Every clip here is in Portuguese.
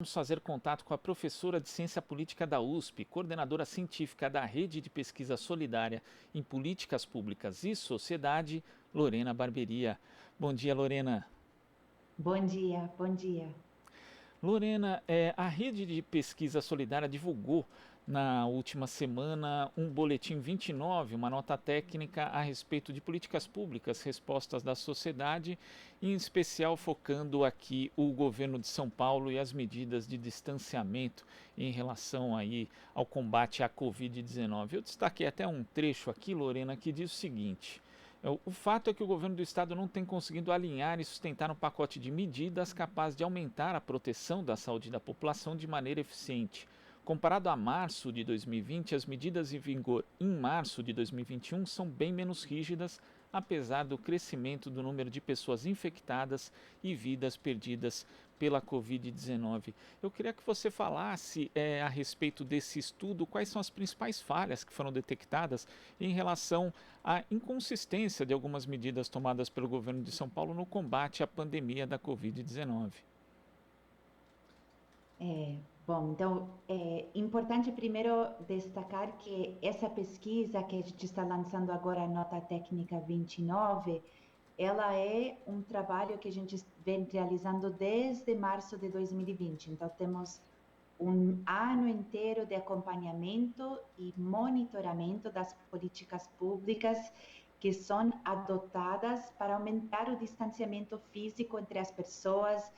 vamos fazer contato com a professora de Ciência Política da USP, coordenadora científica da Rede de Pesquisa Solidária em Políticas Públicas e Sociedade, Lorena Barberia. Bom dia, Lorena. Bom dia, bom dia. Lorena, a Rede de Pesquisa Solidária divulgou na última semana um boletim 29, uma nota técnica a respeito de políticas públicas, respostas da sociedade, em especial focando aqui o governo de São Paulo e as medidas de distanciamento em relação aí ao combate à Covid-19. Eu destaquei até um trecho aqui, Lorena, que diz o seguinte: o fato é que o governo do estado não tem conseguido alinhar e sustentar um pacote de medidas capaz de aumentar a proteção da saúde da população de maneira eficiente. Comparado a março de 2020, as medidas em vigor em março de 2021 são bem menos rígidas, apesar do crescimento do número de pessoas infectadas e vidas perdidas pela Covid-19. Eu queria que você falasse a respeito desse estudo, quais são as principais falhas que foram detectadas em relação à inconsistência de algumas medidas tomadas pelo governo de São Paulo no combate à pandemia da Covid-19. Bom, então é importante primeiro destacar que essa pesquisa que a gente está lançando agora, a nota técnica 29, ela é um trabalho que a gente vem realizando desde março de 2020. Então, temos um ano inteiro de acompanhamento e monitoramento das políticas públicas que são adotadas para aumentar o distanciamento físico entre as pessoas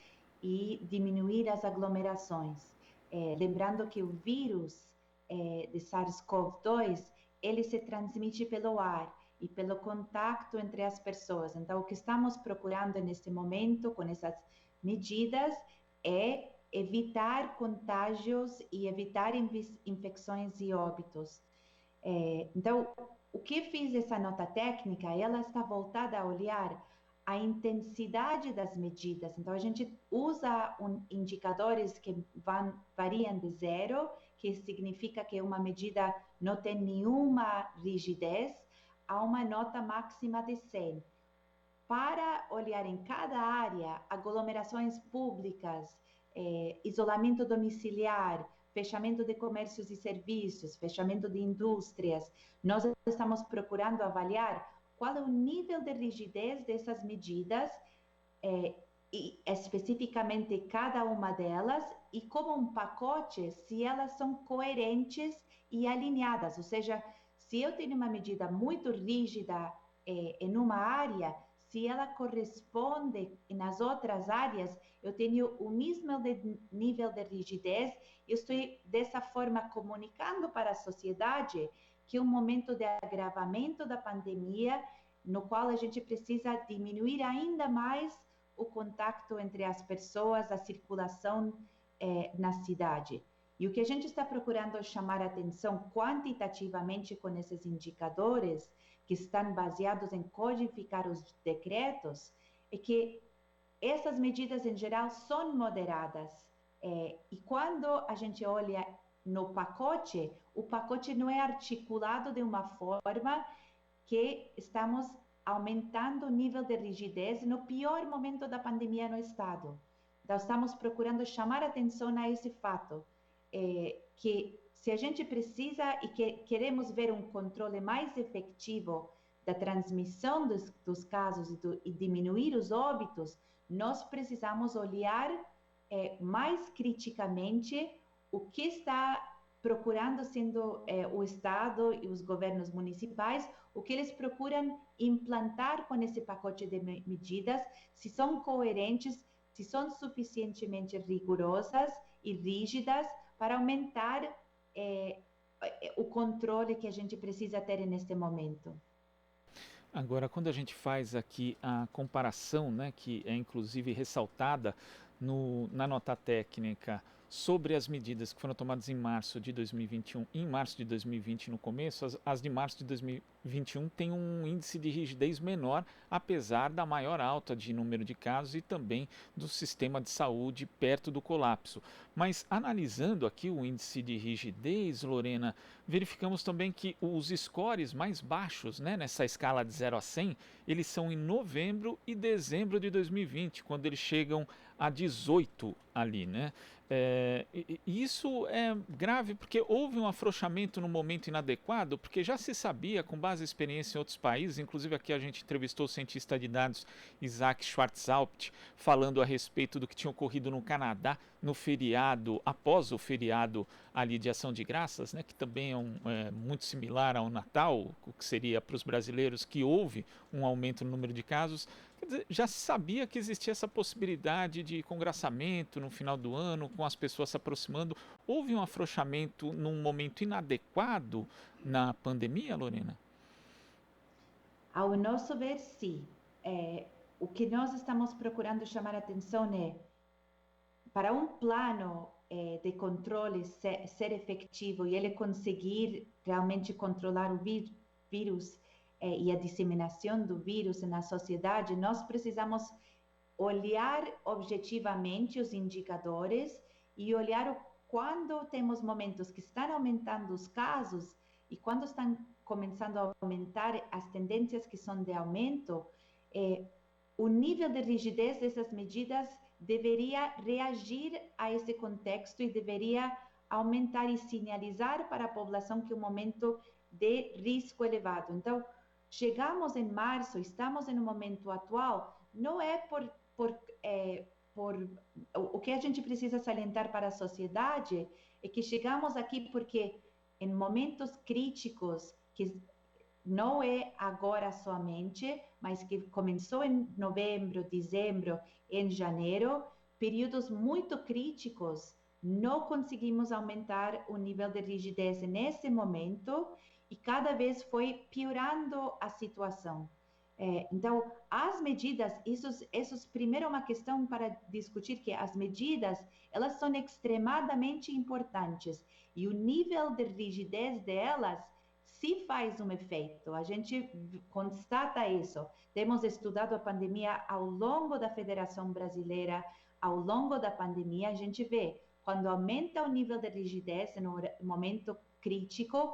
e diminuir as aglomerações. Lembrando que o vírus de SARS-CoV-2, ele se transmite pelo ar e pelo contato entre as pessoas. Então, o que estamos procurando neste momento, com essas medidas, é evitar contágios e evitar infecções e óbitos. Então, o que fiz essa nota técnica, ela está voltada a olhar a intensidade das medidas. Então, a gente usa indicadores que variam de 0, que significa que uma medida não tem nenhuma rigidez, a uma nota máxima de 100. Para olhar em cada área, aglomerações públicas, isolamento domiciliar, fechamento de comércios e serviços, fechamento de indústrias, nós estamos procurando avaliar qual é o nível de rigidez dessas medidas, e especificamente cada uma delas, e como um pacote, se elas são coerentes e alinhadas, ou seja, se eu tenho uma medida muito rígida em uma área, se ela corresponde nas outras áreas, eu tenho o mesmo nível de rigidez, eu estou dessa forma comunicando para a sociedade que é um momento de agravamento da pandemia, no qual a gente precisa diminuir ainda mais o contato entre as pessoas, a circulação na cidade. E o que a gente está procurando chamar a atenção quantitativamente com esses indicadores, que estão baseados em codificar os decretos, é que essas medidas, em geral, são moderadas. E quando a gente olha no pacote, o pacote não é articulado de uma forma que estamos aumentando o nível de rigidez no pior momento da pandemia no Estado. Então, estamos procurando chamar atenção a esse fato, que se a gente precisa e que queremos ver um controle mais efetivo da transmissão dos casos e diminuir os óbitos, nós precisamos olhar mais criticamente o que está procurando sendo o Estado e os governos municipais, o que eles procuram implantar com esse pacote de medidas, se são coerentes, se são suficientemente rigorosas e rígidas para aumentar o controle que a gente precisa ter neste momento. Agora, quando a gente faz aqui a comparação, né, que é inclusive ressaltada na nota técnica sobre as medidas que foram tomadas em março de 2021 e em março de 2020 no começo, as de março de 2021 têm um índice de rigidez menor, apesar da maior alta de número de casos e também do sistema de saúde perto do colapso. Mas analisando aqui o índice de rigidez, Lorena, verificamos também que os scores mais baixos, né, nessa escala de 0 a 100, eles são em novembro e dezembro de 2020, quando eles chegam a 18 ali, né? E isso é grave porque houve um afrouxamento no momento inadequado, porque já se sabia, com base em experiência em outros países, inclusive aqui a gente entrevistou o cientista de dados Isaac Schwarzhaupt, falando a respeito do que tinha ocorrido no Canadá no feriado, após o feriado ali de Ação de Graças, né, que também é muito similar ao Natal, o que seria para os brasileiros, que houve um aumento no número de casos. Quer dizer, já se sabia que existia essa possibilidade de congraçamento no final do ano, com as pessoas se aproximando. Houve um afrouxamento num momento inadequado na pandemia, Lorena? Ao nosso ver, sim. O que nós estamos procurando chamar a atenção é para um plano de controle ser efetivo e ele conseguir realmente controlar o vírus e a disseminação do vírus na sociedade, nós precisamos olhar objetivamente os indicadores e olhar quando temos momentos que estão aumentando os casos e quando estão começando a aumentar as tendências que são de aumento, o nível de rigidez dessas medidas deveria reagir a esse contexto e deveria aumentar e sinalizar para a população que é um momento de risco elevado. Então, chegamos em março, estamos em um momento atual, não é o que a gente precisa salientar para a sociedade é que chegamos aqui porque em momentos críticos que não é agora somente, mas que começou em novembro, dezembro, em janeiro, períodos muito críticos, não conseguimos aumentar o nível de rigidez nesse momento e cada vez foi piorando a situação. Então, as medidas, isso primeiro é uma questão para discutir que as medidas, elas são extremamente importantes e o nível de rigidez delas se faz um efeito. A gente constata isso. Temos estudado a pandemia ao longo da Federação Brasileira, ao longo da pandemia, a gente vê quando aumenta o nível de rigidez no momento crítico,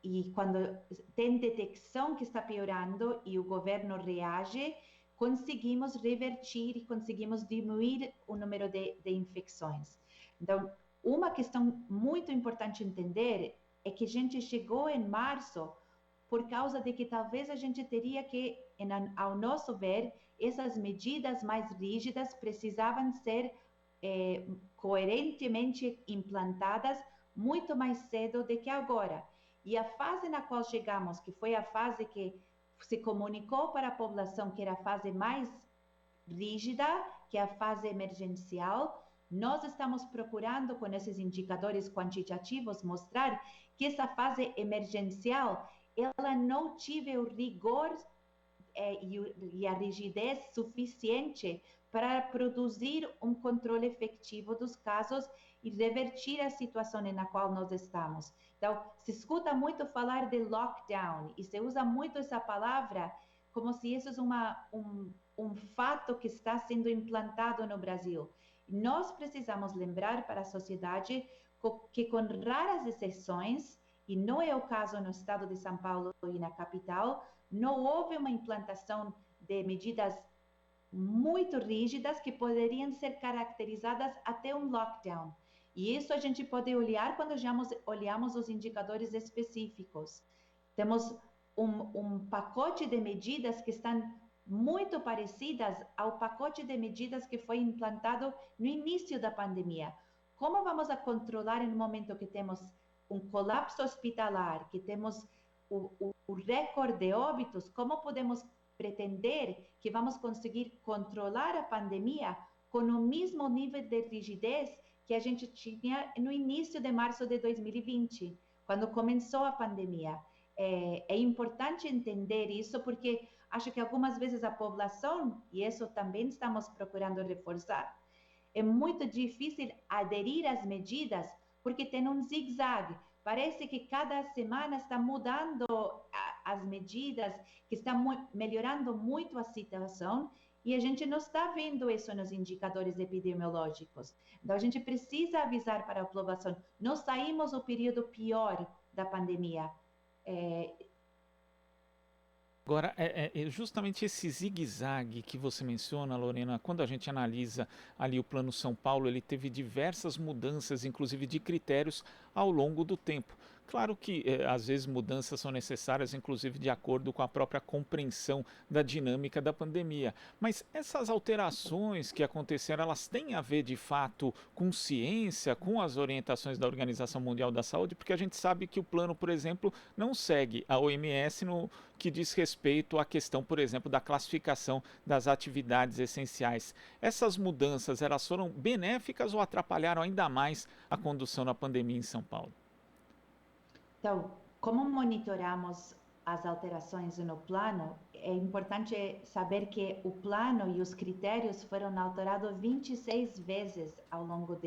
e quando tem detecção que está piorando e o governo reage, conseguimos revertir e conseguimos diminuir o número de infecções. Então, uma questão muito importante entender é que a gente chegou em março por causa de que talvez a gente teria que, ao nosso ver, essas medidas mais rígidas precisavam ser coerentemente implantadas muito mais cedo do que agora. E a fase na qual chegamos, que foi a fase que se comunicou para a população que era a fase mais rígida, que é a fase emergencial, nós estamos procurando, com esses indicadores quantitativos, mostrar que essa fase emergencial, ela não teve o rigor e a rigidez suficiente para produzir um controle efetivo dos casos e revertir a situação na qual nós estamos. Então, se escuta muito falar de lockdown e se usa muito essa palavra como se isso é um fato que está sendo implantado no Brasil. Nós precisamos lembrar para a sociedade que, com raras exceções, e não é o caso no estado de São Paulo e na capital, não houve uma implantação de medidas muito rígidas que poderiam ser caracterizadas até um lockdown. E isso a gente pode olhar quando olhamos os indicadores específicos. Temos um pacote de medidas que estão muito parecidas ao pacote de medidas que foi implantado no início da pandemia. Como vamos a controlar no momento que temos um colapso hospitalar, que temos o recorde de óbitos, como podemos pretender que vamos conseguir controlar a pandemia com o mesmo nível de rigidez que a gente tinha no início de março de 2020, quando começou a pandemia? É importante entender isso porque acho que algumas vezes a população, e isso também estamos procurando reforçar, é muito difícil aderir às medidas porque tem um zigue-zague. Parece que cada semana está mudando as medidas, que está melhorando muito a situação e a gente não está vendo isso nos indicadores epidemiológicos. Então, a gente precisa avisar para a população, nós saímos do período pior da pandemia. Agora, é justamente esse zigue-zague que você menciona, Lorena, quando a gente analisa ali o Plano São Paulo, ele teve diversas mudanças, inclusive de critérios, ao longo do tempo. Claro que às vezes mudanças são necessárias, inclusive de acordo com a própria compreensão da dinâmica da pandemia. Mas essas alterações que aconteceram, elas têm a ver de fato com ciência, com as orientações da Organização Mundial da Saúde, porque a gente sabe que o plano, por exemplo, não segue a OMS no que diz respeito à questão, por exemplo, da classificação das atividades essenciais. Essas mudanças, elas foram benéficas ou atrapalharam ainda mais a condução da pandemia em São Paulo? Então, como monitoramos as alterações no plano, é importante saber que o plano e os critérios foram alterados 26 vezes ao longo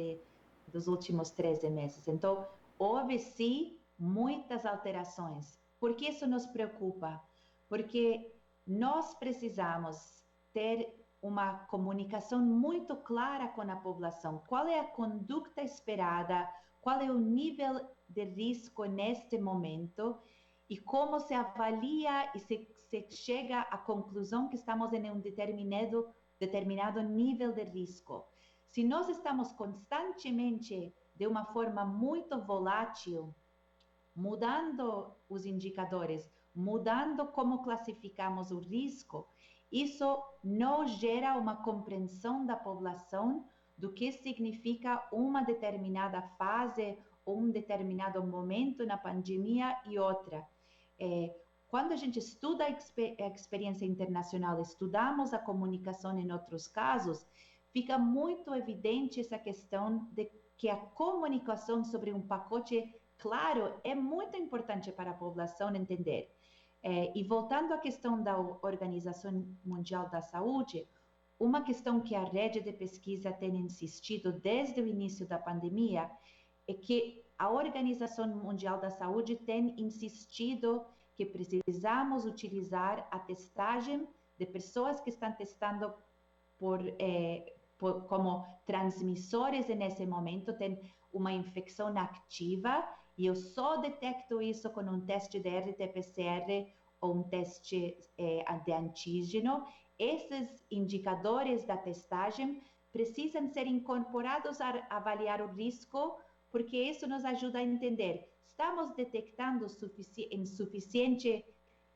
dos últimos 13 meses. Então, houve sim muitas alterações. Por que isso nos preocupa? Porque nós precisamos ter uma comunicação muito clara com a população. Qual é a conduta esperada? Qual é o nível de risco neste momento e como se avalia e se chega à conclusão que estamos em um determinado nível de risco. Se nós estamos constantemente, de uma forma muito volátil, mudando os indicadores, mudando como classificamos o risco, isso não gera uma compreensão da população do que significa uma determinada fase ou um determinado momento na pandemia e outra. Quando a gente estuda a experiência internacional, estudamos a comunicação em outros casos, fica muito evidente essa questão de que a comunicação sobre um pacote claro é muito importante para a população entender. E voltando à questão da Organização Mundial da Saúde, uma questão que a rede de pesquisa tem insistido desde o início da pandemia é que a Organização Mundial da Saúde tem insistido que precisamos utilizar a testagem de pessoas que estão testando como transmissores nesse momento, tem uma infecção ativa e eu só detecto isso com um teste de RT-PCR ou um teste de antígeno. Esses indicadores da testagem precisam ser incorporados a avaliar o risco, porque isso nos ajuda a entender, estamos detectando em suficiente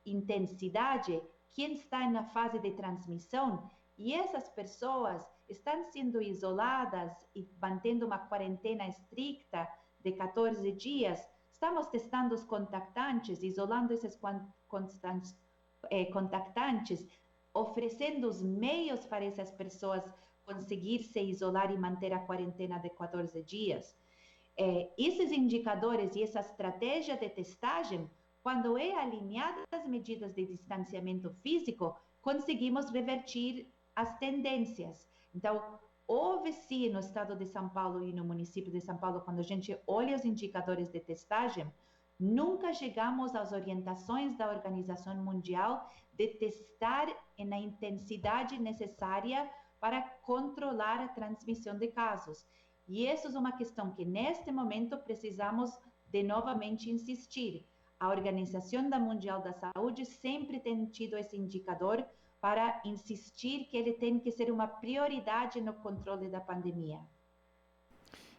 intensidade quem está na fase de transmissão e essas pessoas estão sendo isoladas e mantendo uma quarentena estricta de 14 dias. Estamos testando os contactantes, isolando esses contactantes, oferecendo os meios para essas pessoas conseguir se isolar e manter a quarentena de 14 dias. Esses indicadores e essa estratégia de testagem, quando é alinhada às medidas de distanciamento físico, conseguimos revertir as tendências. Então, houve sim no estado de São Paulo e no município de São Paulo, quando a gente olha os indicadores de testagem, nunca chegamos às orientações da Organização Mundial de testar na intensidade necessária para controlar a transmissão de casos. E isso é uma questão que, neste momento, precisamos de novamente insistir. A Organização Mundial da Saúde sempre tem tido esse indicador para insistir que ele tem que ser uma prioridade no controle da pandemia.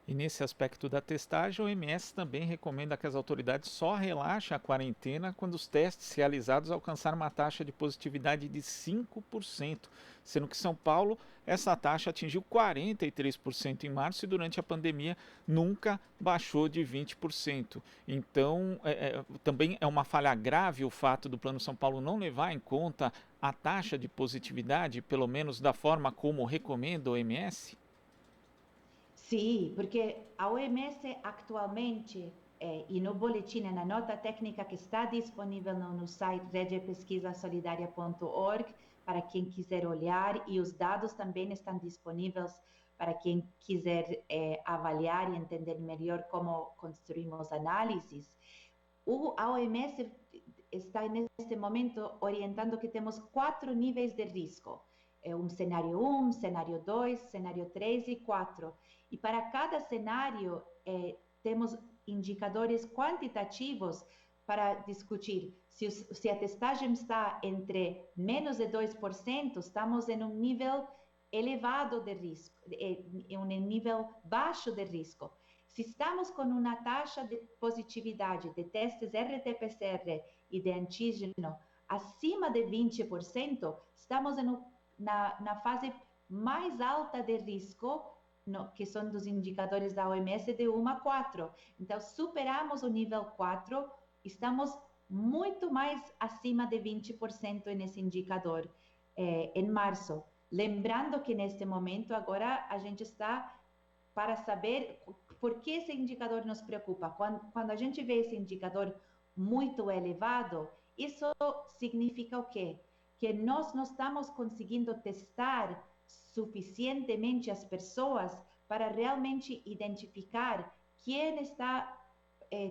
E nesse aspecto da testagem, o OMS também recomenda que as autoridades só relaxem a quarentena quando os testes realizados alcançaram uma taxa de positividade de 5%, sendo que São Paulo essa taxa atingiu 43% em março e durante a pandemia nunca baixou de 20%. Então, também é uma falha grave o fato do Plano São Paulo não levar em conta a taxa de positividade, pelo menos da forma como recomenda o OMS? Sim, porque a OMS atualmente, e no boletim, na nota técnica que está disponível no site redepesquisasolidaria.org, para quem quiser olhar, e os dados também estão disponíveis para quem quiser avaliar e entender melhor como construímos análises. A OMS está, neste momento, orientando que temos 4 níveis de risco. Um cenário 1, cenário 2, cenário 3 e 4. E para cada cenário, temos indicadores quantitativos para discutir se a testagem está entre menos de 2%, estamos em um nível elevado de risco, em um nível baixo de risco. Se estamos com uma taxa de positividade de testes RT-PCR e de antígeno acima de 20%, estamos na fase mais alta de risco, que são dos indicadores da OMS, de 1 a 4. Então, superamos o nível 4, estamos muito mais acima de 20% nesse indicador em março. Lembrando que neste momento, agora, a gente está para saber por que esse indicador nos preocupa. Quando a gente vê esse indicador muito elevado, isso significa o quê? Que nós não estamos conseguindo testar suficientemente as pessoas para realmente identificar quem está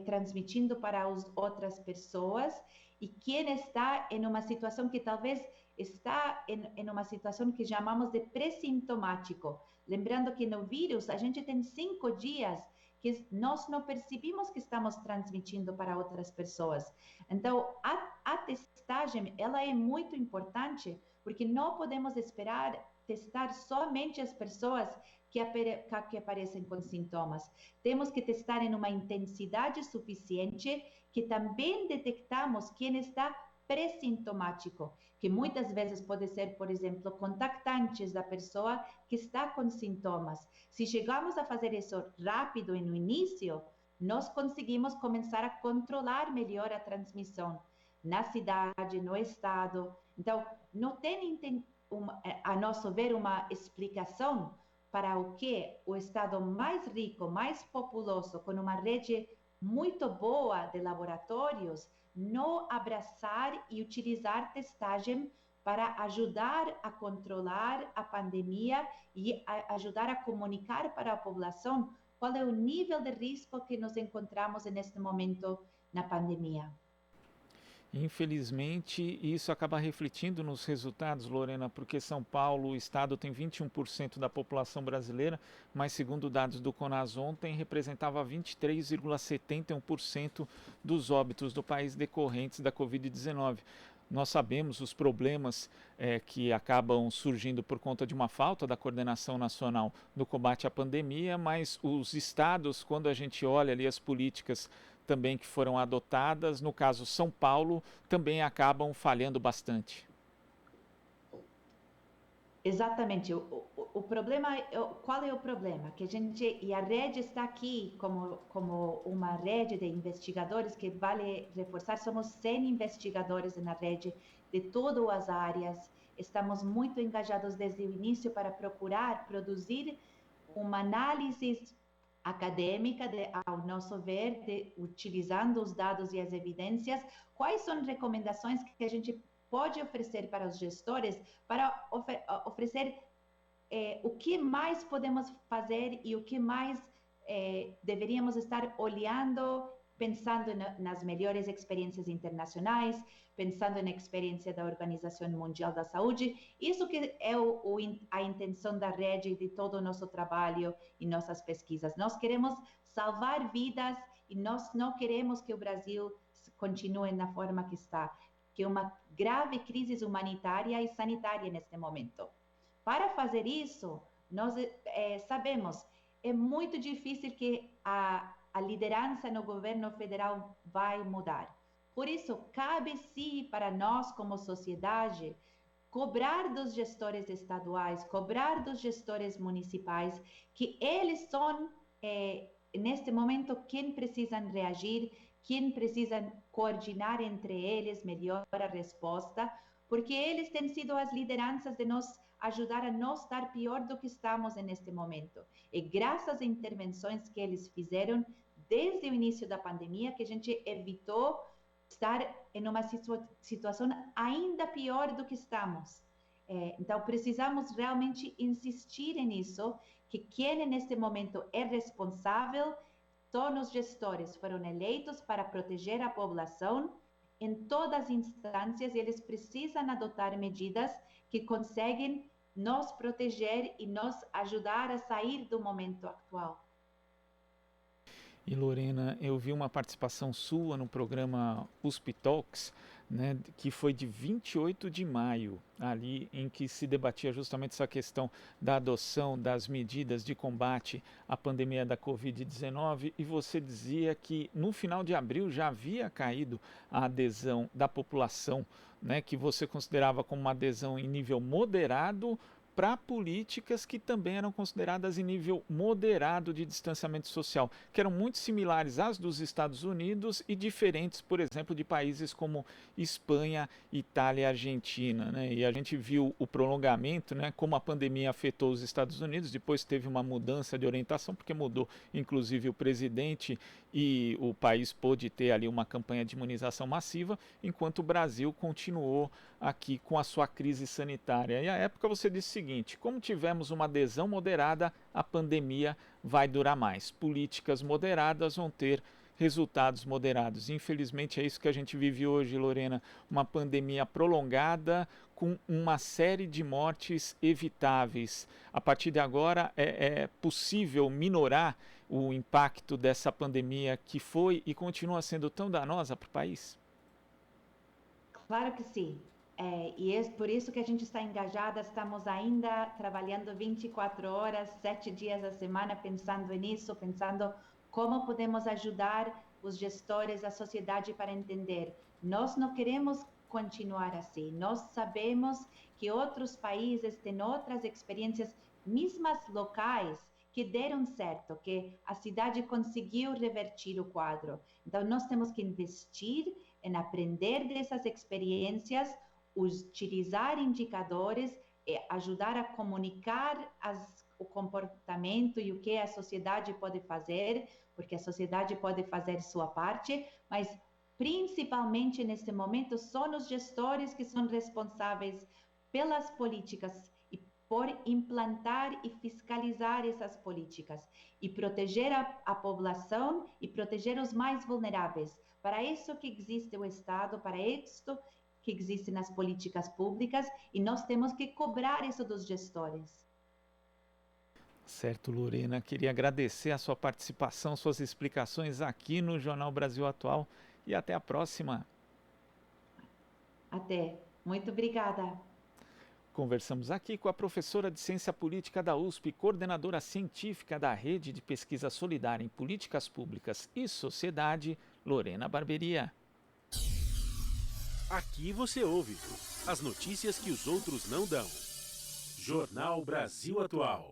transmitindo para as outras pessoas e quem está em uma situação que talvez está em uma situação que chamamos de pré-sintomático. Lembrando que no vírus a gente tem 5 dias que nós não percebemos que estamos transmitindo para outras pessoas. Então, a testagem, ela é muito importante, porque não podemos esperar testar somente as pessoas que aparecem com sintomas. Temos que testar em uma intensidade suficiente que também detectamos quem está pré-sintomático, que muitas vezes pode ser, por exemplo, contactantes da pessoa que está com sintomas. Se chegamos a fazer isso rápido no início, nós conseguimos começar a controlar melhor a transmissão na cidade, no estado. Então, não tem, a nosso ver, uma explicação para o que o estado mais rico, mais populoso, com uma rede muito boa de laboratórios, não abraçar e utilizar testagem para ajudar a controlar a pandemia e ajudar a comunicar para a população qual é o nível de risco que nos encontramos neste momento na pandemia. Infelizmente, isso acaba refletindo nos resultados, Lorena, porque São Paulo, o estado, tem 21% da população brasileira, mas segundo dados do CONAS ontem, representava 23,71% dos óbitos do país decorrentes da Covid-19. Nós sabemos os problemas que acabam surgindo por conta de uma falta da coordenação nacional no combate à pandemia, mas os estados, quando a gente olha ali as políticas também que foram adotadas, no caso São Paulo, também acabam falhando bastante. Exatamente. O problema, qual é o problema? Que a gente, e a rede está aqui como uma rede de investigadores que vale reforçar, somos 100 investigadores na rede de todas as áreas, estamos muito engajados desde o início para procurar produzir uma análise acadêmica, ao nosso ver, utilizando os dados e as evidências, quais são recomendações que a gente pode oferecer para os gestores, para oferecer o que mais podemos fazer e o que mais deveríamos estar olhando, pensando nas melhores experiências internacionais, pensando na experiência da Organização Mundial da Saúde. Isso que é a intenção da rede e de todo o nosso trabalho e nossas pesquisas. Nós queremos salvar vidas e nós não queremos que o Brasil continue na forma que está, que é uma grave crise humanitária e sanitária neste momento. Para fazer isso, nós sabemos, é muito difícil que a liderança no governo federal vai mudar. Por isso, cabe sim para nós, como sociedade, cobrar dos gestores estaduais, cobrar dos gestores municipais, que eles são, neste momento, quem precisam reagir, quem precisa coordenar entre eles melhor a resposta, porque eles têm sido as lideranças de nos ajudar a não estar pior do que estamos neste momento. E graças às intervenções que eles fizeram desde o início da pandemia, que a gente evitou estar em uma situação ainda pior do que estamos. Então, precisamos realmente insistir nisso, que quem neste momento é responsável são os gestores, foram eleitos para proteger a população em todas as instâncias, e eles precisam adotar medidas que conseguem nos proteger e nos ajudar a sair do momento atual. E Lorena, eu vi uma participação sua no programa USP Talks, né, que foi de 28 de maio, ali em que se debatia justamente essa questão da adoção das medidas de combate à pandemia da Covid-19, e você dizia que no final de abril já havia caído a adesão da população, né, que você considerava como uma adesão em nível moderado para políticas que também eram consideradas em nível moderado de distanciamento social, que eram muito similares às dos Estados Unidos e diferentes, por exemplo, de países como Espanha, Itália e Argentina, né? E a gente viu o prolongamento, né, como a pandemia afetou os Estados Unidos, depois teve uma mudança de orientação, porque mudou inclusive o presidente e o país pôde ter ali uma campanha de imunização massiva, enquanto o Brasil continuou aqui com a sua crise sanitária. E à época você disse o seguinte: como tivemos uma adesão moderada, a pandemia vai durar mais. Políticas moderadas vão ter resultados moderados. Infelizmente é isso que a gente vive hoje, Lorena, uma pandemia prolongada com uma série de mortes evitáveis. A partir de agora é possível minorar o impacto dessa pandemia que foi e continua sendo tão danosa para o país? Claro que sim. E é por isso que a gente está engajada, estamos ainda trabalhando 24 horas, 7 dias a semana, pensando nisso, pensando como podemos ajudar os gestores, a sociedade para entender. Nós não queremos continuar assim. Nós sabemos que outros países têm outras experiências, mesmas locais, que deram certo, que a cidade conseguiu revertir o quadro. Então, nós temos que investir em aprender dessas experiências, utilizar indicadores, ajudar a comunicar o comportamento e o que a sociedade pode fazer, porque a sociedade pode fazer sua parte, mas principalmente neste momento são os gestores que são responsáveis pelas políticas e por implantar e fiscalizar essas políticas e proteger a população e proteger os mais vulneráveis. Para isso que existe o Estado, para isso que existe nas políticas públicas, e nós temos que cobrar isso dos gestores. Certo, Lorena. Queria agradecer a sua participação, suas explicações aqui no Jornal Brasil Atual e até a próxima. Até. Muito obrigada. Conversamos aqui com a professora de Ciência Política da USP, coordenadora científica da Rede de Pesquisa Solidária em Políticas Públicas e Sociedade, Lorena Barberia. Aqui você ouve as notícias que os outros não dão. Jornal Brasil Atual.